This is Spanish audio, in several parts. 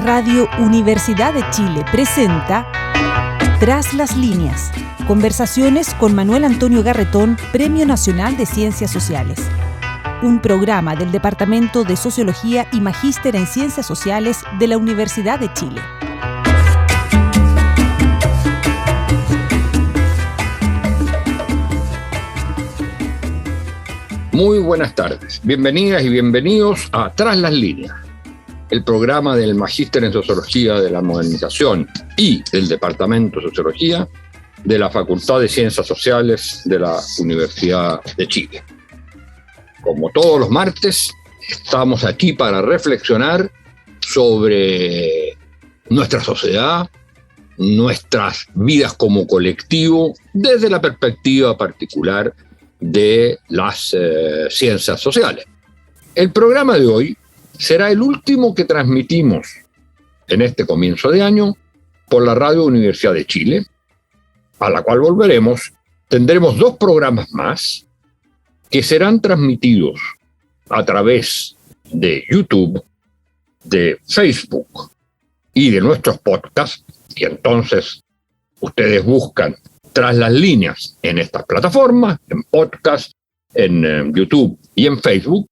Radio Universidad de Chile presenta Tras las líneas. Conversaciones con Manuel Antonio Garretón, Premio Nacional de Ciencias Sociales. Un programa del Departamento de Sociología y Magíster en Ciencias Sociales de la Universidad de Chile. Muy buenas tardes. Bienvenidas y bienvenidos a Tras las líneas, el programa del Magíster en Sociología de la Modernización y del Departamento de Sociología de la Facultad de Ciencias Sociales de la Universidad de Chile. Como todos los martes, estamos aquí para reflexionar sobre nuestra sociedad, nuestras vidas como colectivo, desde la perspectiva particular de las ciencias sociales. El programa de hoy será el último que transmitimos en este comienzo de año por la Radio Universidad de Chile, a la cual volveremos. Tendremos 2 programas más que serán transmitidos a través de YouTube, de Facebook y de nuestros podcasts, y entonces ustedes buscan Tras las líneas en estas plataformas, en podcast, en YouTube y en Facebook,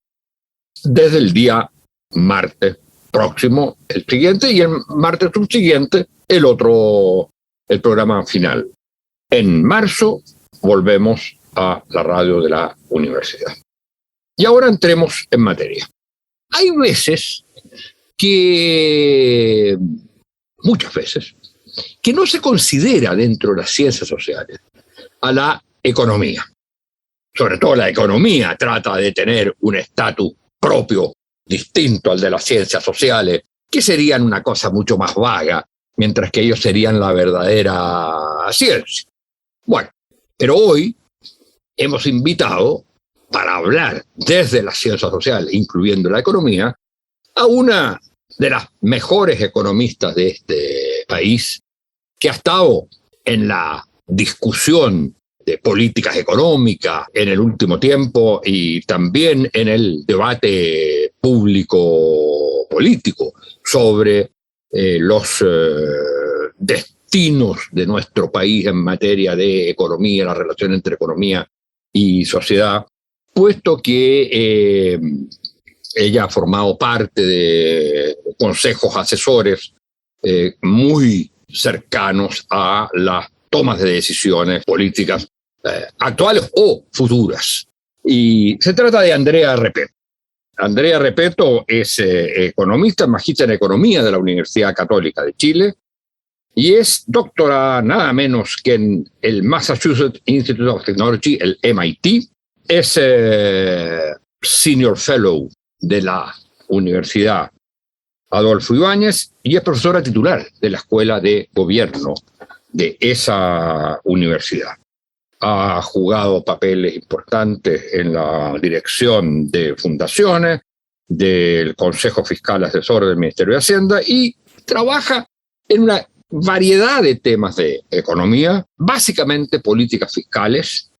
desde el día martes próximo, el siguiente, y el martes subsiguiente, el programa final. En marzo volvemos a la radio de la universidad. Y ahora entremos en materia. Hay veces muchas veces, que no se considera dentro de las ciencias sociales a la economía. Sobre todo la economía trata de tener un estatus propio, distinto al de las ciencias sociales, que serían una cosa mucho más vaga, mientras que ellos serían la verdadera ciencia. Bueno, pero hoy hemos invitado, para hablar desde las ciencias sociales, incluyendo la economía, a una de las mejores economistas de este país, que ha estado en la discusión de políticas económicas en el último tiempo y también en el debate público político sobre los destinos de nuestro país en materia de economía, la relación entre economía y sociedad, puesto que ella ha formado parte de consejos asesores muy cercanos a las tomas de decisiones políticas actuales o futuras. Y se trata de Andrea Repetto. Andrea Repetto es economista, magíster en Economía de la Universidad Católica de Chile y es doctora nada menos que en el Massachusetts Institute of Technology, el MIT. Es Senior Fellow de la Universidad Adolfo Ibáñez y es profesora titular de la Escuela de Gobierno de esa universidad. Ha jugado papeles importantes en la dirección de fundaciones, del Consejo Fiscal Asesor del Ministerio de Hacienda y trabaja en una variedad de temas de economía, básicamente políticas fiscales,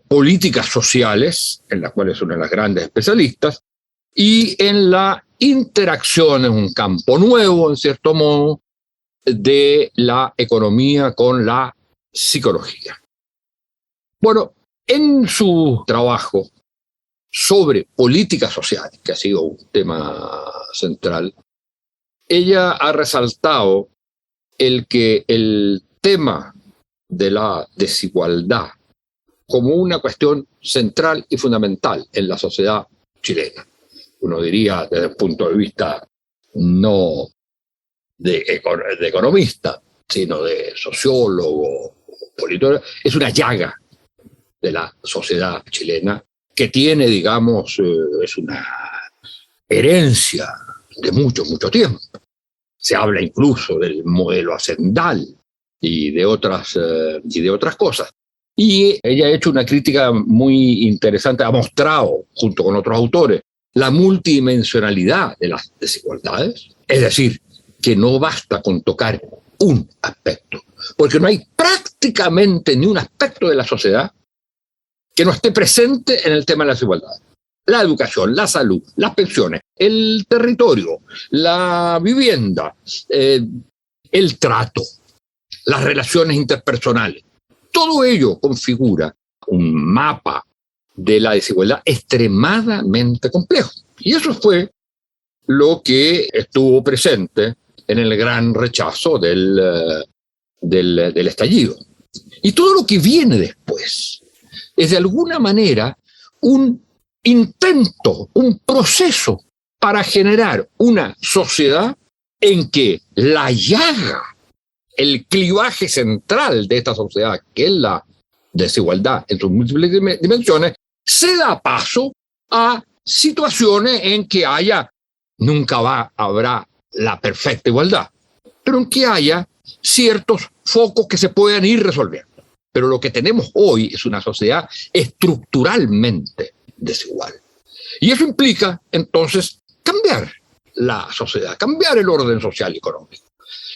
políticas sociales, en las cuales es una de las grandes especialistas, y en la interacción en un campo nuevo, en cierto modo, de la economía con la psicología. Bueno, en su trabajo sobre políticas sociales, que ha sido un tema central, ella ha resaltado que el tema de la desigualdad como una cuestión central y fundamental en la sociedad chilena. Uno diría desde el punto de vista no de economista, sino de sociólogo, politólogo, es una llaga de la sociedad chilena que tiene, digamos, es una herencia de mucho, mucho tiempo. Se habla incluso del modelo hacendal y de otras cosas. Y ella ha hecho una crítica muy interesante, ha mostrado, junto con otros autores, la multidimensionalidad de las desigualdades, es decir, que no basta con tocar un aspecto, porque no hay prácticamente ni un aspecto de la sociedad que no esté presente en el tema de la desigualdad. la educación, la salud, las pensiones, el territorio, la vivienda, el trato, las relaciones interpersonales. Todo ello configura un mapa de la desigualdad extremadamente complejo. Y eso fue lo que estuvo presente en el gran rechazo del estallido. Y todo lo que viene después es de alguna manera un intento, un proceso para generar una sociedad en que la llaga, el clivaje central de esta sociedad, que es la desigualdad en sus múltiples dimensiones, se da paso a situaciones en que nunca habrá la perfecta igualdad, pero en que haya ciertos focos que se puedan ir resolviendo. Pero lo que tenemos hoy es una sociedad estructuralmente desigual. Y eso implica, entonces, cambiar la sociedad, cambiar el orden social y económico.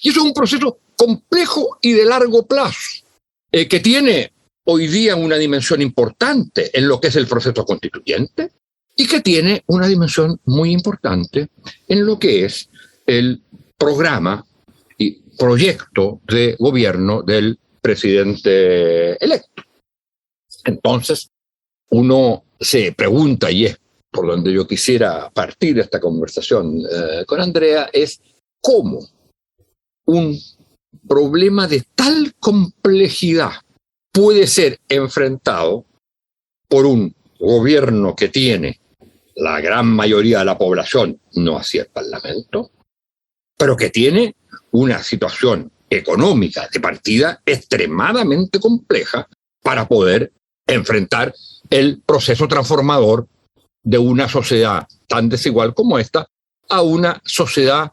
Y eso es un proceso complejo y de largo plazo, que tiene hoy día una dimensión importante en lo que es el proceso constituyente y que tiene una dimensión muy importante en lo que es el programa y proyecto de gobierno del presidente electo. Entonces, uno se pregunta, y es por donde yo quisiera partir esta conversación con Andrea, es cómo un problema de tal complejidad puede ser enfrentado por un gobierno que tiene la gran mayoría de la población, no así el Parlamento, pero que tiene una situación económica de partida extremadamente compleja para poder enfrentar el proceso transformador de una sociedad tan desigual como esta a una sociedad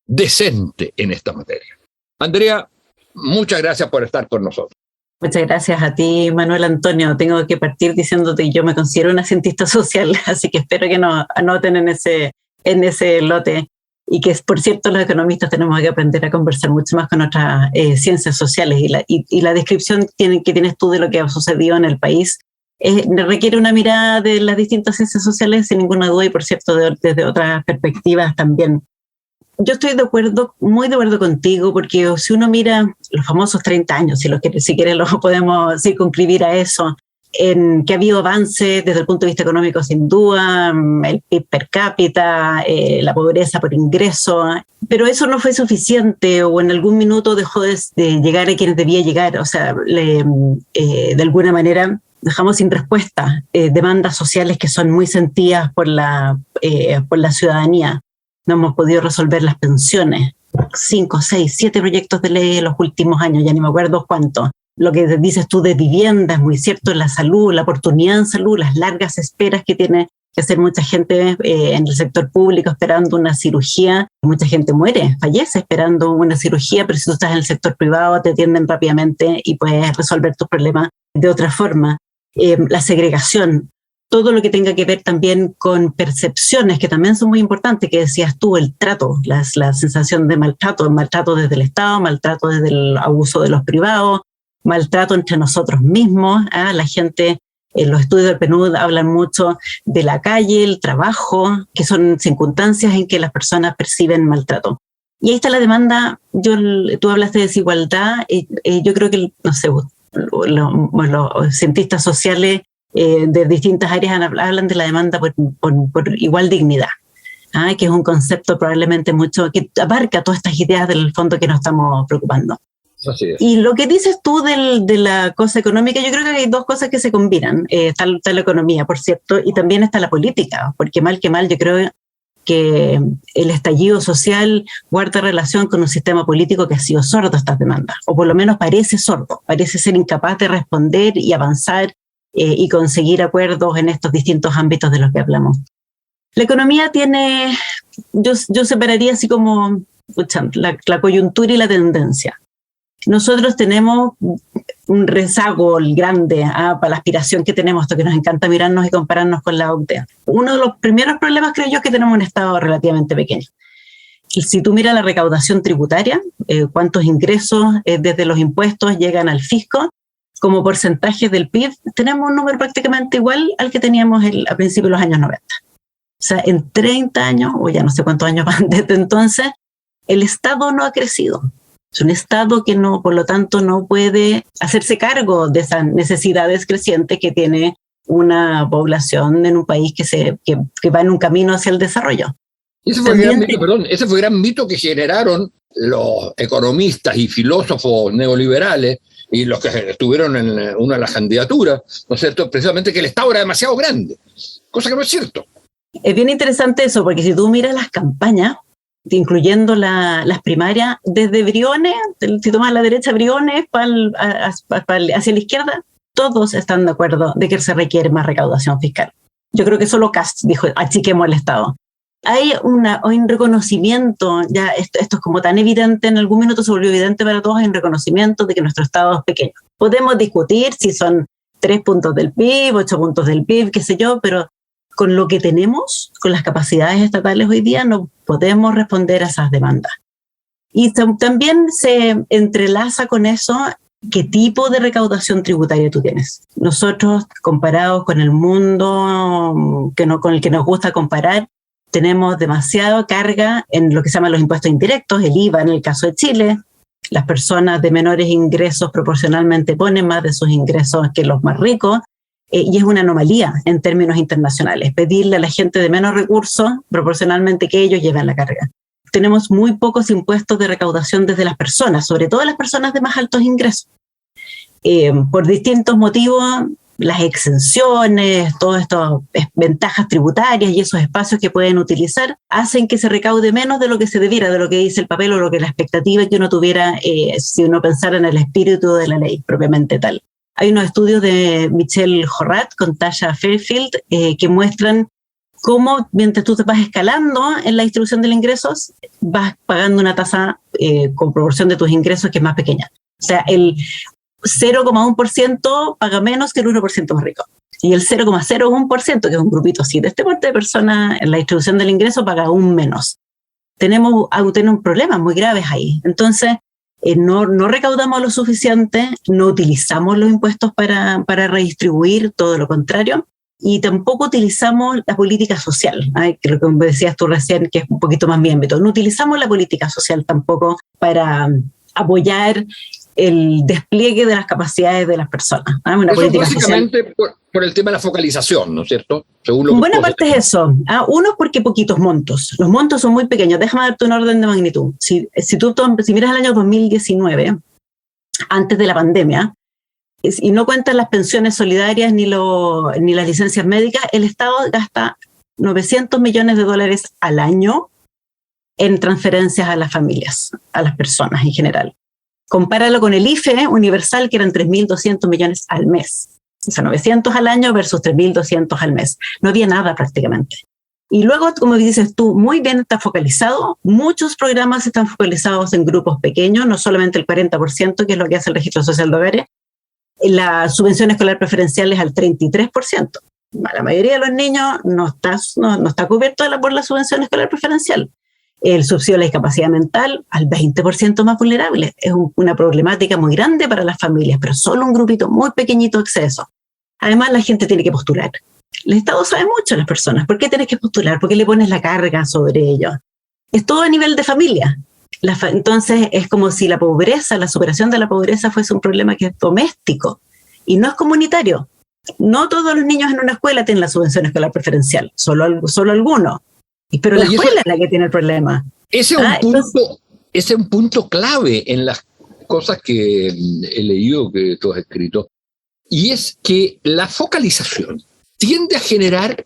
decente en esta materia. Andrea, muchas gracias por estar con nosotros. Muchas gracias a ti, Manuel Antonio. Tengo que partir diciéndote que yo me considero una cientista social, así que espero que nos anoten en ese lote. Y que, por cierto, los economistas tenemos que aprender a conversar mucho más con otras ciencias sociales. Y la descripción que tienes tú de lo que ha sucedido en el país requiere una mirada de las distintas ciencias sociales, sin ninguna duda, y por cierto, desde otras perspectivas también. Yo estoy muy de acuerdo contigo, porque si uno mira los famosos 30 años, si quieres lo podemos circunscribir a eso, en que ha habido avances desde el punto de vista económico sin duda, el PIB per cápita, la pobreza por ingreso, pero eso no fue suficiente o en algún minuto dejó de llegar a quienes debía llegar, o sea, de alguna manera dejamos sin respuesta demandas sociales que son muy sentidas por la ciudadanía. No hemos podido resolver las pensiones, 5, 6, 7 proyectos de ley en los últimos años, ya ni me acuerdo cuántos. Lo que dices tú de vivienda es muy cierto, la salud, la oportunidad en salud, las largas esperas que tiene que hacer mucha gente en el sector público esperando una cirugía. Mucha gente fallece esperando una cirugía, pero si tú estás en el sector privado te atienden rápidamente y puedes resolver tus problemas de otra forma. La segregación, todo lo que tenga que ver también con percepciones, que también son muy importantes, que decías tú, el trato, la sensación de maltrato desde el Estado, maltrato desde el abuso de los privados, maltrato entre nosotros mismos. La gente, en los estudios del PNUD hablan mucho de la calle, el trabajo, que son circunstancias en que las personas perciben maltrato. Y ahí está la demanda. Tú hablaste de desigualdad, yo creo que, no sé, los cientistas sociales de distintas áreas hablan de la demanda por igual dignidad, que es un concepto probablemente mucho que abarca todas estas ideas del fondo que nos estamos preocupando. Así es. Y lo que dices tú de la cosa económica, yo creo que hay dos cosas que se combinan. Está la economía, por cierto, y también está la política, porque mal que mal yo creo que el estallido social guarda relación con un sistema político que ha sido sordo a estas demandas, o por lo menos parece sordo, parece ser incapaz de responder y avanzar y conseguir acuerdos en estos distintos ámbitos de los que hablamos. La economía tiene, yo separaría así como la coyuntura y la tendencia. Nosotros tenemos un rezago grande para la aspiración que tenemos, esto que nos encanta mirarnos y compararnos con la OCDE. Uno de los primeros problemas, creo yo, es que tenemos un Estado relativamente pequeño. Y si tú miras la recaudación tributaria, cuántos ingresos desde los impuestos llegan al fisco, como porcentaje del PIB, tenemos un número prácticamente igual al que teníamos a principios de los años 90. O sea, en 30 años, o ya no sé cuántos años van desde entonces, el Estado no ha crecido. Es un Estado que no, por lo tanto, no puede hacerse cargo de esas necesidades crecientes que tiene una población en un país que va en un camino hacia el desarrollo. Ese fue el gran mito que generaron los economistas y filósofos neoliberales y los que estuvieron en una de las candidaturas, ¿no es cierto? Precisamente que el Estado era demasiado grande, cosa que no es cierto. Es bien interesante eso, porque si tú miras las campañas, incluyendo las primarias, desde Briones, si tomas a la derecha Briones hacia la izquierda, todos están de acuerdo de que se requiere más recaudación fiscal. Yo creo que solo Kast dijo, achiquemos el Estado. Hay un reconocimiento, ya esto es como tan evidente, en algún minuto se volvió evidente para todos, hay un reconocimiento de que nuestro Estado es pequeño. Podemos discutir si son 3 puntos del PIB, 8 puntos del PIB, qué sé yo, pero con lo que tenemos, con las capacidades estatales hoy día, no podemos responder a esas demandas. Y también se entrelaza con eso qué tipo de recaudación tributaria tú tienes. Nosotros, comparados con el mundo con el que nos gusta comparar, tenemos demasiada carga en lo que se llaman los impuestos indirectos, el IVA en el caso de Chile. Las personas de menores ingresos proporcionalmente ponen más de sus ingresos que los más ricos, y es una anomalía en términos internacionales, pedirle a la gente de menos recursos proporcionalmente que ellos lleven la carga. Tenemos muy pocos impuestos de recaudación desde las personas, sobre todo las personas de más altos ingresos. Por distintos motivos, las exenciones, todas estas ventajas tributarias y esos espacios que pueden utilizar hacen que se recaude menos de lo que se debiera, de lo que dice el papel o lo que la expectativa que uno tuviera si uno pensara en el espíritu de la ley propiamente tal. Hay unos estudios de Michelle Horrat con Tasha Fairfield que muestran cómo mientras tú te vas escalando en la distribución de los ingresos, vas pagando una tasa con proporción de tus ingresos que es más pequeña. O sea, el 0,1% paga menos que el 1% más rico. Y el 0,01%, que es un grupito así de este porte de personas, en la distribución del ingreso paga aún menos. Tenemos problemas muy graves ahí. Entonces, no recaudamos lo suficiente, no utilizamos los impuestos para redistribuir, todo lo contrario, y tampoco utilizamos la política social, que lo que decías tú recién, que es un poquito más mi ámbito. No utilizamos la política social tampoco para apoyar el despliegue de las capacidades de las personas. Una eso política básicamente social. por el tema de la focalización, ¿no es cierto? Según lo buena parte es eso. Uno, porque poquitos montos. Los montos son muy pequeños. Déjame darte un orden de magnitud. Si miras el año 2019, antes de la pandemia, y no cuentas las pensiones solidarias ni las licencias médicas, el Estado gasta $900 millones al año en transferencias a las familias, a las personas en general. Compáralo con el IFE universal, que eran 3.200 millones al mes. O sea, 900 al año versus 3.200 al mes. No había nada prácticamente. Y luego, como dices tú, muy bien está focalizado. Muchos programas están focalizados en grupos pequeños, no solamente el 40%, que es lo que hace el Registro Social de Hogares. La subvención escolar preferencial es al 33%. La mayoría de los niños no está cubierto por la subvención escolar preferencial. El subsidio a la discapacidad mental al 20% más vulnerable. Es una problemática muy grande para las familias, pero solo un grupito muy pequeñito de acceso. Además, la gente tiene que postular. El Estado sabe mucho de las personas. ¿Por qué tienes que postular? ¿Por qué le pones la carga sobre ellos? Es todo a nivel de familia. Entonces, es como si la superación de la pobreza fuese un problema que es doméstico y no es comunitario. No todos los niños en una escuela tienen la subvención escolar preferencial, solo algunos. Pero la escuela es la que tiene el problema. Ese es un punto clave en las cosas que he leído, que tú has escrito, y es que la focalización tiende a generar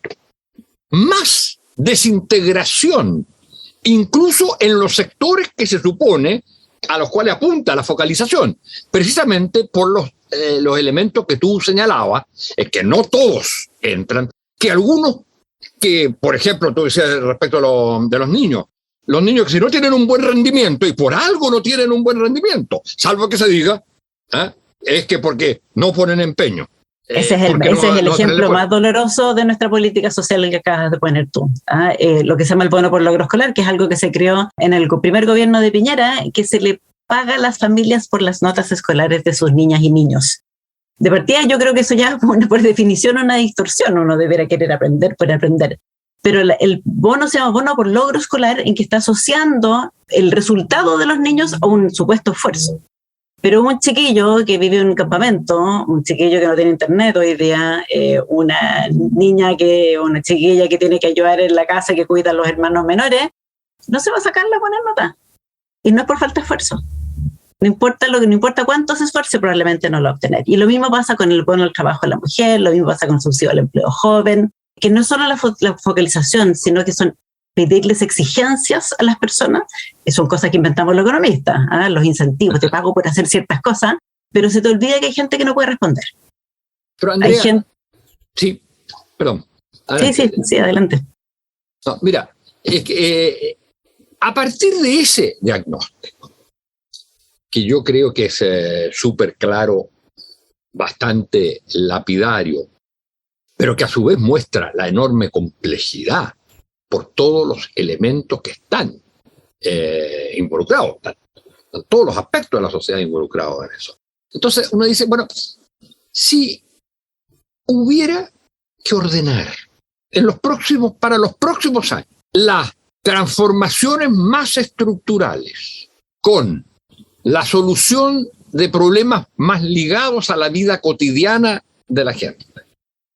más desintegración, incluso en los sectores que se supone a los cuales apunta la focalización, precisamente por los elementos que tú señalabas, es que no todos entran, que algunos que, por ejemplo, tú decías respecto de los niños que si no tienen un buen rendimiento, y por algo no tienen un buen rendimiento, salvo que se diga, es que porque no ponen empeño. Ese es el ejemplo más doloroso de nuestra política social que acabas de poner tú. Lo que se llama el bono por logro escolar, que es algo que se creó en el primer gobierno de Piñera, que se le paga a las familias por las notas escolares de sus niñas y niños. De partida yo creo que eso ya es por definición una distorsión, uno debería querer aprender por aprender. Pero el bono se llama bono por logro escolar, en que está asociando el resultado de los niños a un supuesto esfuerzo. Pero un chiquillo que vive en un campamento, un chiquillo que no tiene internet hoy día, una chiquilla que tiene que ayudar en la casa, que cuida a los hermanos menores, no se va a sacar la buena nota. Y no es por falta de esfuerzo. No importa cuánto se esfuerce, probablemente no lo va a obtener. Y lo mismo pasa con el bono al trabajo de la mujer, lo mismo pasa con el subsidio al empleo joven, que no es solo la focalización, sino que son pedirles exigencias a las personas, que son cosas que inventamos los economistas, los incentivos, te pago por hacer ciertas cosas, pero se te olvida que hay gente que no puede responder. Pero Andrea, hay gente... Sí, perdón. Sí, adelante. No, mira, es que a partir de ese diagnóstico, que yo creo que es súper claro, bastante lapidario, pero que a su vez muestra la enorme complejidad por todos los elementos que están involucrados, todos los aspectos de la sociedad involucrados en eso. Entonces uno dice, bueno, si hubiera que ordenar para los próximos años las transformaciones más estructurales con la solución de problemas más ligados a la vida cotidiana de la gente,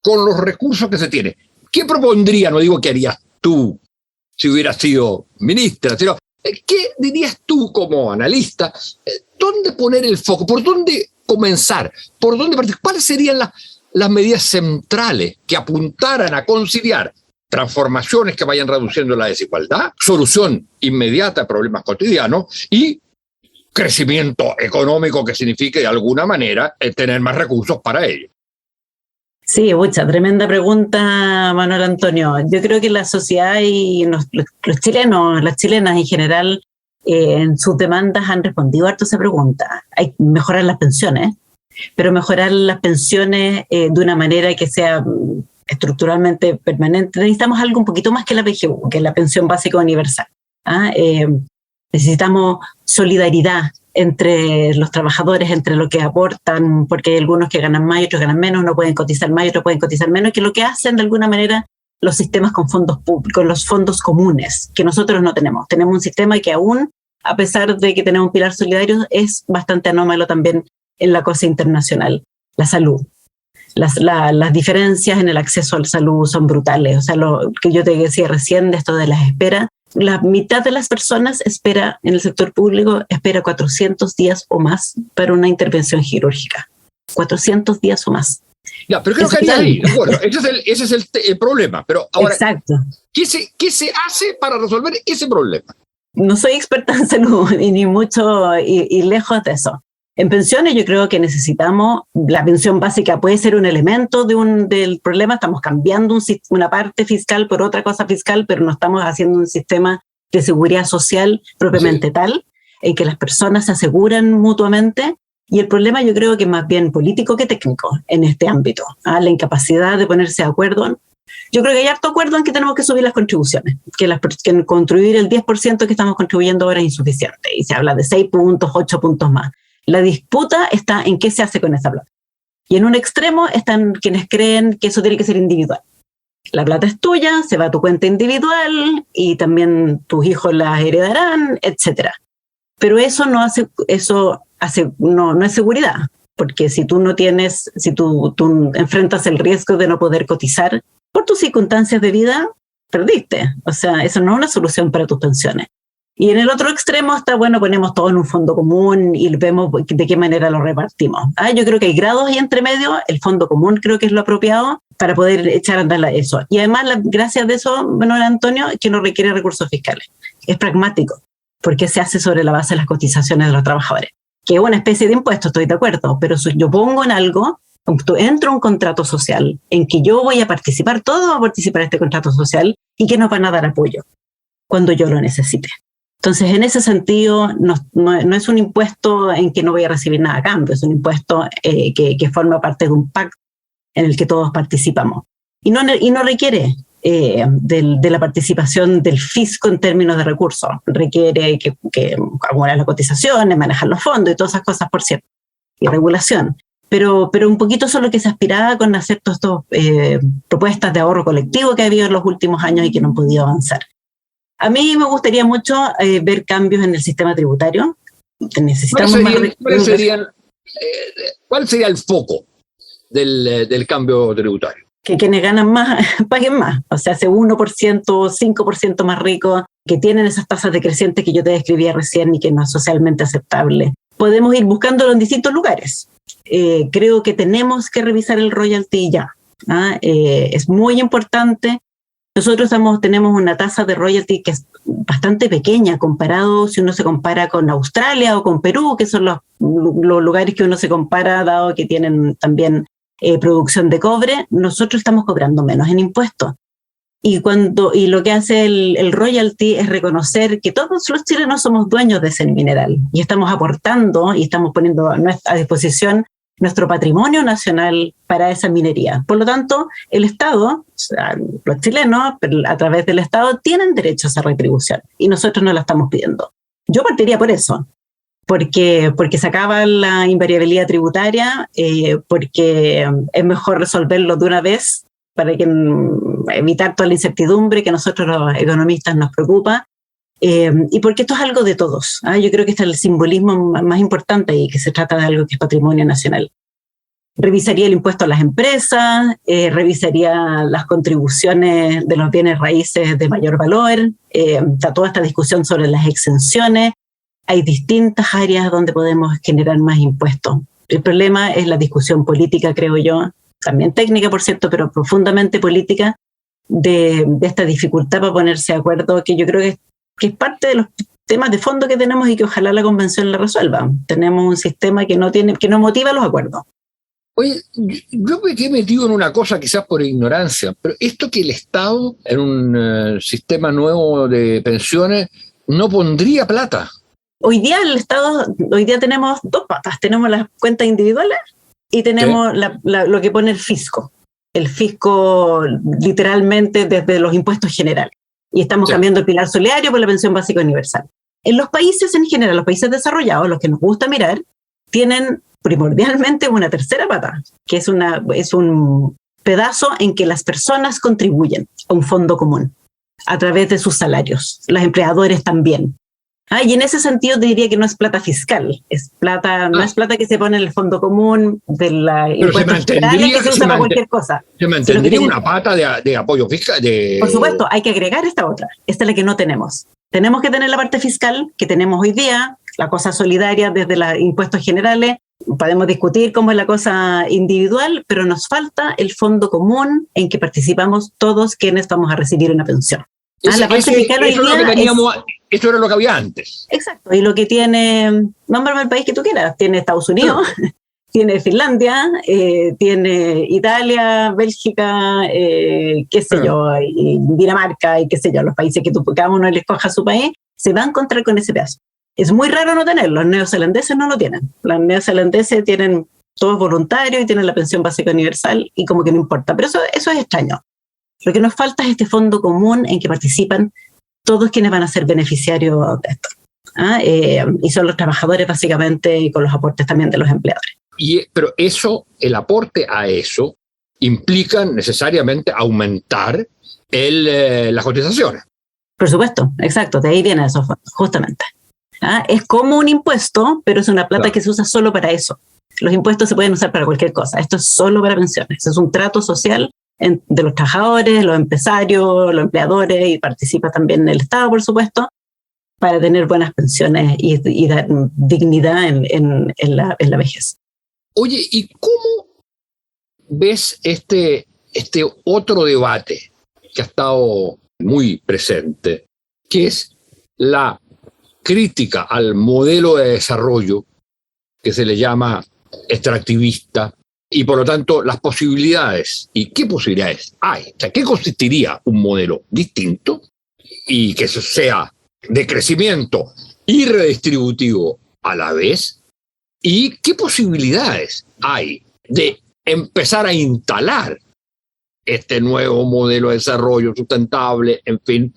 con los recursos que se tiene, ¿qué propondría? No digo qué harías tú si hubieras sido ministra, sino ¿qué dirías tú como analista? ¿Dónde poner el foco? ¿Por dónde comenzar? ¿Por dónde partir? ¿Cuáles serían las medidas centrales que apuntaran a conciliar transformaciones que vayan reduciendo la desigualdad, solución inmediata a problemas cotidianos y crecimiento económico que signifique de alguna manera tener más recursos para ello? Sí, tremenda pregunta, Manuel Antonio. Yo creo que la sociedad y los chilenos, las chilenas en general, en sus demandas han respondido harto a esa pregunta. Hay que mejorar las pensiones, pero mejorar las pensiones de una manera que sea estructuralmente permanente. Necesitamos algo un poquito más que la PGU, que es la pensión básica universal. Necesitamos solidaridad entre los trabajadores, entre lo que aportan, porque hay algunos que ganan más y otros ganan menos, uno pueden cotizar más y otros pueden cotizar menos, que lo que hacen de alguna manera los sistemas con fondos públicos, los fondos comunes, que nosotros no tenemos. Tenemos un sistema que aún, a pesar de que tenemos un pilar solidario, es bastante anómalo también en la cosa internacional. La salud. Las diferencias en el acceso a la salud son brutales. O sea, lo que yo te decía recién de esto de las esperas, la mitad de las personas espera en el sector público, espera 400 días o más para una intervención quirúrgica. 400 días o más. Ya, pero creo que haría ahí, de acuerdo. Ese es el problema. Pero ahora, exacto. ¿Qué se hace para resolver ese problema? No soy experta en salud, ni mucho, y lejos de eso. En pensiones yo creo que necesitamos, la pensión básica puede ser un elemento del problema, estamos cambiando una parte fiscal por otra cosa fiscal, pero no estamos haciendo un sistema de seguridad social propiamente tal, en que las personas se aseguran mutuamente, y el problema yo creo que es más bien político que técnico en este ámbito, la incapacidad de ponerse de acuerdo. Yo creo que hay harto acuerdo en que tenemos que subir las contribuciones, que contribuir el 10% que estamos contribuyendo ahora es insuficiente, y se habla de 6 puntos, 8 puntos más. La disputa está en qué se hace con esa plata. Y en un extremo están quienes creen que eso tiene que ser individual. La plata es tuya, se va a tu cuenta individual y también tus hijos la heredarán, etc. Pero eso no es seguridad, porque si tú tú enfrentas el riesgo de no poder cotizar por tus circunstancias de vida, perdiste. O sea, eso no es una solución para tus pensiones. Y en el otro extremo está, bueno, ponemos todo en un fondo común y vemos de qué manera lo repartimos. Yo creo que hay grados y entre medio, el fondo común creo que es lo apropiado para poder echar a andar eso. Y además, gracias de eso, Manuel Antonio, que no requiere recursos fiscales. Es pragmático, porque se hace sobre la base de las cotizaciones de los trabajadores. Que es una especie de impuesto, estoy de acuerdo, pero si yo pongo en algo, entro a un contrato social en que yo voy a participar, todos van a participar en este contrato social y que nos van a dar apoyo cuando yo lo necesite. Entonces, en ese sentido, no es un impuesto en que no voy a recibir nada a cambio, es un impuesto que forma parte de un pacto en el que todos participamos. Y no requiere de la participación del fisco en términos de recursos, requiere que acumular las cotizaciones, manejar los fondos y todas esas cosas, por cierto, y regulación. pero un poquito eso es lo que se aspiraba con hacer todas estas propuestas de ahorro colectivo que ha habido en los últimos años y que no han podido avanzar. A mí me gustaría mucho ver cambios en el sistema tributario. Necesitamos ¿Cuál sería el foco del cambio tributario? Que quienes ganan más paguen más, o sea, ese 1%, 5% más rico, que tienen esas tasas decrecientes que yo te describía recién y que no es socialmente aceptable. Podemos ir buscándolo en distintos lugares. Creo que tenemos que revisar el royalty ya. Es muy importante. Nosotros tenemos una tasa de royalty que es bastante pequeña comparado, si uno se compara con Australia o con Perú, que son los lugares que uno se compara, dado que tienen también producción de cobre. Nosotros estamos cobrando menos en impuestos. Y lo que hace el royalty es reconocer que todos los chilenos somos dueños de ese mineral y estamos aportando y estamos poniendo a disposición nuestro patrimonio nacional para esa minería. Por lo tanto, el Estado, o sea, los chilenos, a través del Estado, tienen derecho a esa retribución y nosotros no la estamos pidiendo. Yo partiría por eso, porque se acaba la invariabilidad tributaria, porque es mejor resolverlo de una vez para evitar toda la incertidumbre que a nosotros los economistas nos preocupa, y porque esto es algo de todos. Yo creo que este es el simbolismo más importante y que se trata de algo que es patrimonio nacional. Revisaría el impuesto a las empresas, revisaría las contribuciones de los bienes raíces de mayor valor, está toda esta discusión sobre las exenciones. Hay distintas áreas donde podemos generar más impuestos. El problema es la discusión política, creo yo, también técnica, por cierto, pero profundamente política, de esta dificultad para ponerse de acuerdo, que yo creo que es parte de los temas de fondo que tenemos y que ojalá la convención la resuelva. Tenemos un sistema que no motiva los acuerdos. Oye, yo me quedé metido en una cosa quizás por ignorancia, pero esto que el Estado en un sistema nuevo de pensiones no pondría plata. Hoy día tenemos dos patas, tenemos las cuentas individuales y tenemos lo que pone el fisco. El fisco literalmente desde los impuestos generales. Y estamos cambiando el pilar solidario por la pensión básica universal. En los países en general, los países desarrollados, los que nos gusta mirar, tienen primordialmente una tercera pata, que es un pedazo en que las personas contribuyen a un fondo común a través de sus salarios, los empleadores también. Y en ese sentido te diría que no es plata fiscal, no es plata que se pone en el fondo común de la impuestos generales que se usa para cualquier cosa. Se mantendría una pata de apoyo fiscal. Por supuesto, hay que agregar esta otra. Esta es la que no tenemos. Tenemos que tener la parte fiscal que tenemos hoy día, la cosa solidaria desde los impuestos generales. Podemos discutir cómo es la cosa individual, pero nos falta el fondo común en que participamos todos quienes vamos a recibir una pensión. La parte fiscal hoy día eso era lo que había antes. Exacto, y lo que tiene, nómbrame el país que tú quieras, tiene Estados Unidos, tiene Finlandia, tiene Italia, Bélgica, qué sé yo, y Dinamarca, y qué sé yo, los países que cada uno le escoja su país, se va a encontrar con ese pedazo. Es muy raro no tenerlo, los neozelandeses no lo tienen. Los neozelandeses tienen todo voluntario y tienen la pensión básica universal y como que no importa, pero eso es extraño. Lo que nos falta es este fondo común en que participan todos quienes van a ser beneficiarios de esto. Y son los trabajadores básicamente y con los aportes también de los empleadores. Pero el aporte a eso implica necesariamente aumentar las cotizaciones. Por supuesto, exacto, de ahí viene eso justamente. Es como un impuesto, pero es una plata que se usa solo para eso. Los impuestos se pueden usar para cualquier cosa, esto es solo para pensiones, es un trato social de los trabajadores, los empresarios, los empleadores, y participa también el Estado, por supuesto, para tener buenas pensiones y dar dignidad en la vejez. Oye, ¿y cómo ves este otro debate que ha estado muy presente, que es la crítica al modelo de desarrollo que se le llama extractivista, y por lo tanto las posibilidades? ¿Y qué posibilidades hay? O sea, ¿qué consistiría un modelo distinto y que sea de crecimiento y redistributivo a la vez? ¿Y qué posibilidades hay de empezar a instalar este nuevo modelo de desarrollo sustentable, en fin,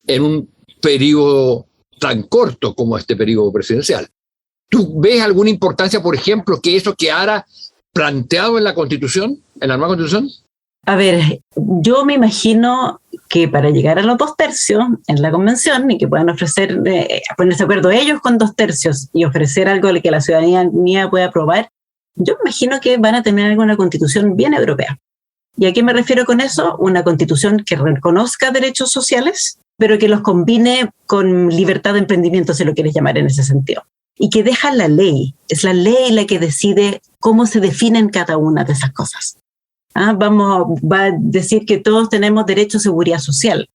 en un periodo tan corto como este periodo presidencial? ¿Tú ves alguna importancia, por ejemplo, que eso quedara planteado en la Constitución, en la nueva Constitución? A ver, yo me imagino que para llegar a los 2/3 en la convención y que puedan ofrecer, ponerse de acuerdo ellos con 2/3 y ofrecer algo que la ciudadanía pueda aprobar, yo me imagino que van a tener una constitución bien europea. ¿Y a qué me refiero con eso? Una constitución que reconozca derechos sociales, pero que los combine con libertad de emprendimiento, si lo quieres llamar en ese sentido. Y que deja la ley. Es la ley la que decide cómo se definen cada una de esas cosas. Va a decir que todos tenemos derecho a seguridad social,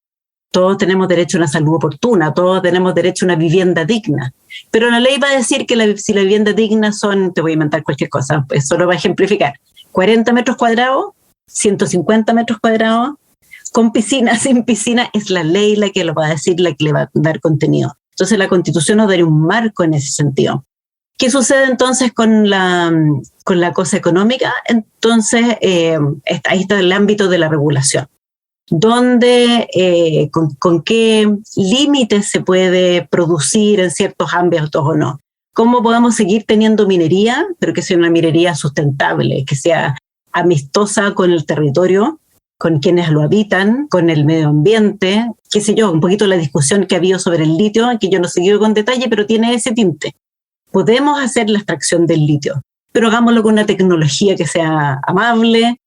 todos tenemos derecho a una salud oportuna, todos tenemos derecho a una vivienda digna. Pero la ley va a decir que si la vivienda digna son, te voy a inventar cualquier cosa, pues solo va a ejemplificar, 40 metros cuadrados, 150 metros cuadrados, con piscina, sin piscina, es la ley la que lo va a decir, la que le va a dar contenido. Entonces la Constitución nos daría un marco en ese sentido. ¿Qué sucede entonces con la cosa económica? Entonces, ahí está el ámbito de la regulación. ¿Dónde, con qué límites se puede producir en ciertos ámbitos o no? ¿Cómo podemos seguir teniendo minería, pero que sea una minería sustentable, que sea amistosa con el territorio, con quienes lo habitan, con el medio ambiente? Qué sé yo, un poquito la discusión que ha habido sobre el litio, que yo no he seguido con detalle, pero tiene ese tinte. Podemos hacer la extracción del litio, pero hagámoslo con una tecnología que sea amable,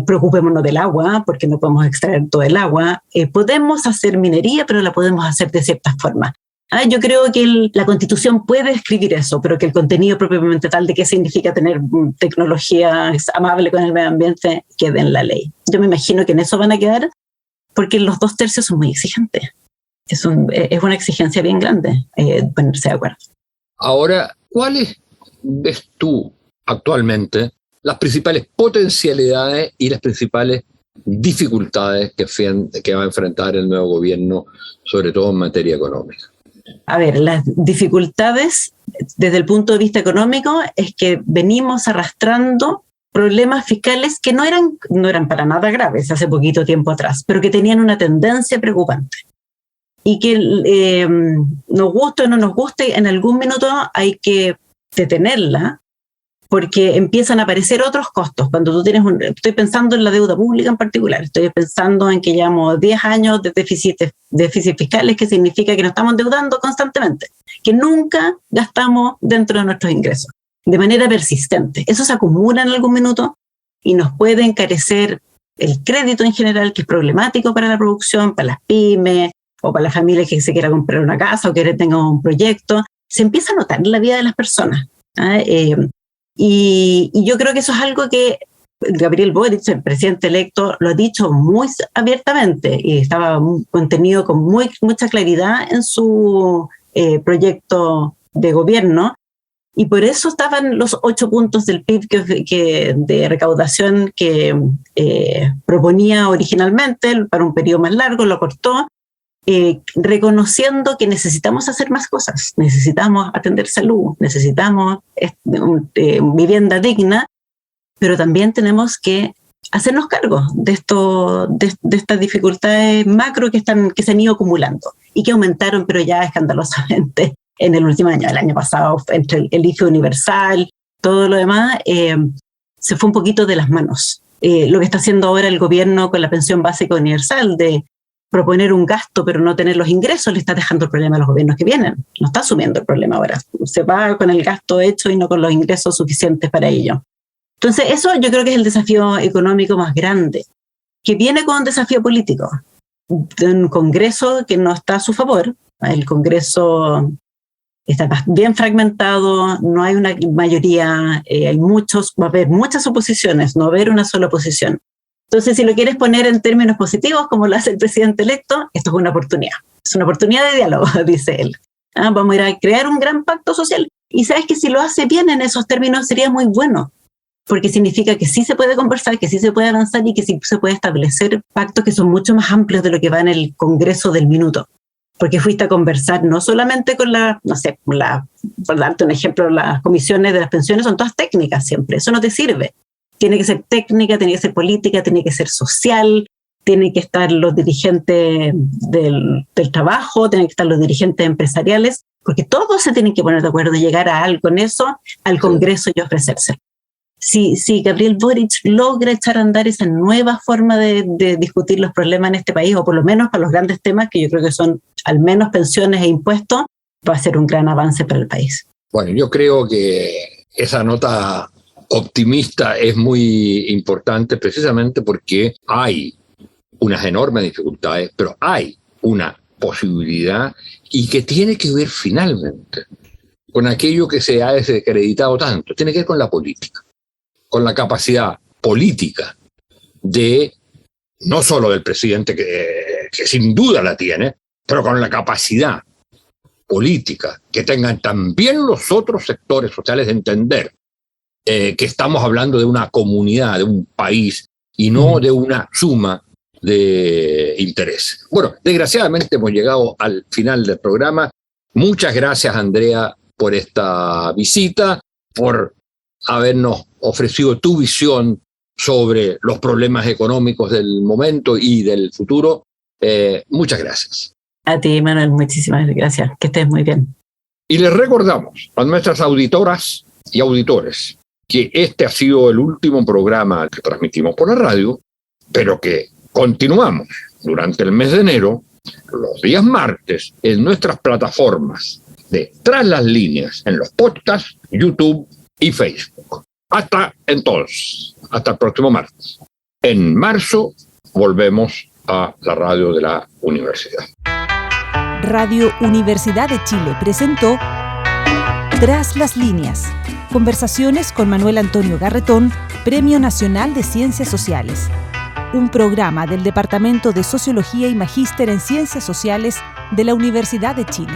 preocupémonos del agua, porque no podemos extraer todo el agua. Podemos hacer minería, pero la podemos hacer de ciertas formas. Yo creo que la Constitución puede escribir eso, pero que el contenido propiamente tal de qué significa tener tecnología amable con el medio ambiente quede en la ley. Yo me imagino que en eso van a quedar, porque los 2/3 son muy exigentes. Es una exigencia bien grande ponerse de acuerdo. Ahora, ¿cuáles ves tú actualmente las principales potencialidades y las principales dificultades que va a enfrentar el nuevo gobierno, sobre todo en materia económica? A ver, las dificultades desde el punto de vista económico es que venimos arrastrando problemas fiscales que no eran para nada graves hace poquito tiempo atrás, pero que tenían una tendencia preocupante. Y que nos guste o no nos guste, en algún minuto hay que detenerla, porque empiezan a aparecer otros costos. Cuando tú estoy pensando en la deuda pública en particular, estoy pensando en que llevamos 10 años de déficit fiscales, que significa que nos estamos endeudando constantemente, que nunca gastamos dentro de nuestros ingresos, de manera persistente. Eso se acumula en algún minuto y nos puede encarecer el crédito en general, que es problemático para la producción, para las pymes, o para la familia que se quiera comprar una casa o que tenga un proyecto. Se empieza a notar en la vida de las personas. Y yo creo que eso es algo que Gabriel Boric, el presidente electo, lo ha dicho muy abiertamente y estaba contenido con mucha claridad en su proyecto de gobierno. Y por eso estaban los 8 puntos del PIB de recaudación que proponía originalmente para un periodo más largo, lo cortó. Reconociendo que necesitamos hacer más cosas, necesitamos atender salud, necesitamos vivienda digna, pero también tenemos que hacernos cargo de estas dificultades macro que se han ido acumulando y que aumentaron, pero ya escandalosamente en el último año. El año pasado, entre el IFE universal, todo lo demás, se fue un poquito de las manos. Lo que está haciendo ahora el gobierno con la pensión básica universal, de proponer un gasto pero no tener los ingresos, le está dejando el problema a los gobiernos que vienen. No está asumiendo el problema ahora. Se va con el gasto hecho y no con los ingresos suficientes para ello. Entonces eso yo creo que es el desafío económico más grande, que viene con un desafío político. De un Congreso que no está a su favor. El Congreso está bien fragmentado, no hay una mayoría, va a haber muchas oposiciones, no va a haber una sola oposición. Entonces, si lo quieres poner en términos positivos, como lo hace el presidente electo, esto es una oportunidad. Es una oportunidad de diálogo, dice él. Vamos a ir a crear un gran pacto social. Y sabes que si lo hace bien en esos términos sería muy bueno, porque significa que sí se puede conversar, que sí se puede avanzar y que sí se puede establecer pactos que son mucho más amplios de lo que va en el Congreso del minuto. Porque fuiste a conversar no solamente con por darte un ejemplo, las comisiones de las pensiones son todas técnicas siempre, eso no te sirve. Tiene que ser técnica, tiene que ser política, tiene que ser social, tienen que estar los dirigentes del trabajo, tienen que estar los dirigentes empresariales, porque todos se tienen que poner de acuerdo y llegar a algo con eso al Congreso y ofrecerse. si Gabriel Boric logra echar a andar esa nueva forma de discutir los problemas en este país, o por lo menos para los grandes temas, que yo creo que son al menos pensiones e impuestos, va a ser un gran avance para el país. Bueno, yo creo que esa nota optimista es muy importante precisamente porque hay unas enormes dificultades, pero hay una posibilidad y que tiene que ver finalmente con aquello que se ha desacreditado tanto, tiene que ver con la política, con la capacidad política de, no solo del presidente que sin duda la tiene, pero con la capacidad política que tengan también los otros sectores sociales de entender que estamos hablando de una comunidad, de un país, y no de una suma de intereses. Bueno, desgraciadamente hemos llegado al final del programa. Muchas gracias, Andrea, por esta visita, por habernos ofrecido tu visión sobre los problemas económicos del momento y del futuro. Muchas gracias. A ti, Manuel, muchísimas gracias. Que estés muy bien. Y les recordamos a nuestras auditoras y auditores que este ha sido el último programa que transmitimos por la radio, pero que continuamos durante el mes de enero, los días martes, en nuestras plataformas de Tras las Líneas, en los podcasts, YouTube y Facebook. Hasta entonces, hasta el próximo martes. En marzo volvemos a la radio de la universidad. Radio Universidad de Chile presentó Tras las Líneas. Conversaciones con Manuel Antonio Garretón, Premio Nacional de Ciencias Sociales. Un programa del Departamento de Sociología y Magíster en Ciencias Sociales de la Universidad de Chile.